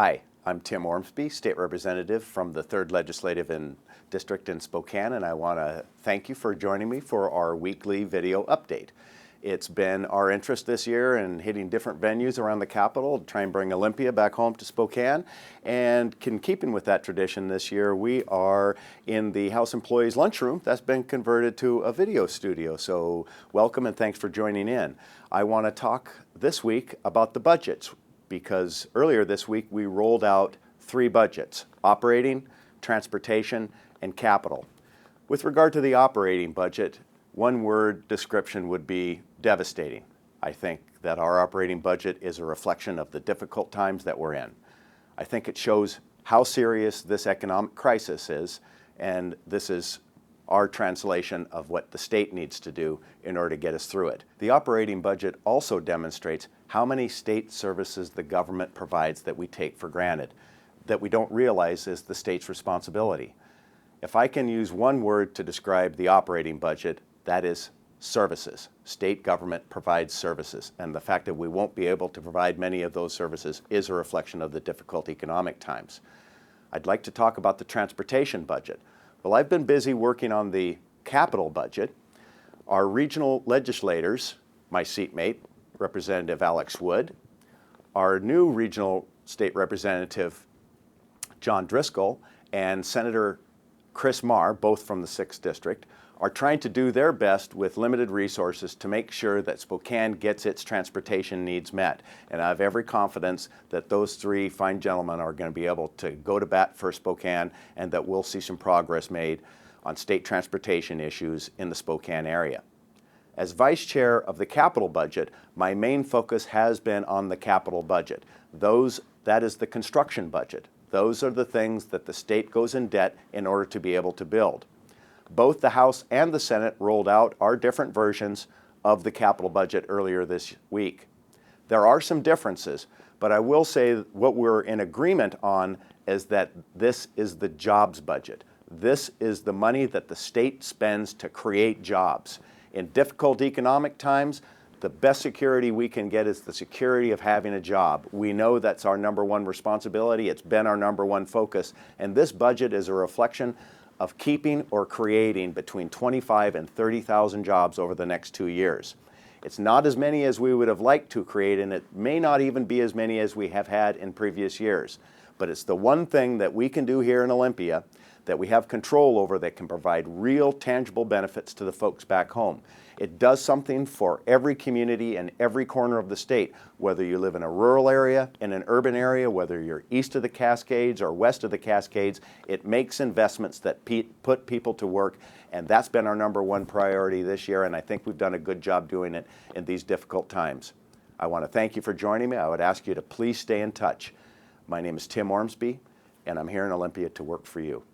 Hi, I'm Tim Ormsby, State Representative from the 3rd Legislative District in Spokane, and I want to thank you for joining me for our weekly video update. It's been our interest this year in hitting different venues around the Capitol to try and bring Olympia back home to Spokane. And in keeping with that tradition this year, we are in the House Employees Lunchroom that's been converted to a video studio. So welcome and thanks for joining in. I want to talk this week about the budgets, because earlier this week we rolled out 3 budgets: operating, transportation, and capital. With regard to the operating budget, one-word description would be devastating. I think that our operating budget is a reflection of the difficult times that we're in. I think it shows how serious this economic crisis is, and this is our translation of what the state needs to do in order to get us through it. The operating budget also demonstrates how many state services the government provides that we take for granted, that we don't realize is the state's responsibility. If I can use one word to describe the operating budget, that is services. State government provides services, and the fact that we won't be able to provide many of those services is a reflection of the difficult economic times. I'd like to talk about the transportation budget. Well, I've been busy working on the capital budget. Our regional legislators, my seatmate, Representative Alex Wood, our new regional state representative, John Driscoll, and Senator Chris Marr, both from the 6th District, are trying to do their best with limited resources to make sure that Spokane gets its transportation needs met. And I have every confidence that those 3 fine gentlemen are going to be able to go to bat for Spokane, and that we'll see some progress made on state transportation issues in the Spokane area. As Vice Chair of the capital budget, my main focus has been on the capital budget. That is the construction budget. Those are the things that the state goes in debt in order to be able to build. Both the House and the Senate rolled out our different versions of the capital budget earlier this week. There are some differences, but I will say what we're in agreement on is that this is the jobs budget. This is the money that the state spends to create jobs. In difficult economic times, the best security we can get is the security of having a job. We know that's our #1 responsibility. It's been our #1 focus, and this budget is a reflection of keeping or creating between 25 and 30,000 jobs over the next 2 years. It's not as many as we would have liked to create, and it may not even be as many as we have had in previous years. But it's the one thing that we can do here in Olympia that we have control over that can provide real tangible benefits to the folks back home. It does something for every community and every corner of the state, whether you live in a rural area, in an urban area, whether you're east of the Cascades or west of the Cascades. It makes investments that put people to work, and that's been our #1 priority this year, and I think we've done a good job doing it in these difficult times. I want to thank you for joining me. I would ask you to please stay in touch. My name is Tim Ormsby, and I'm here in Olympia to work for you.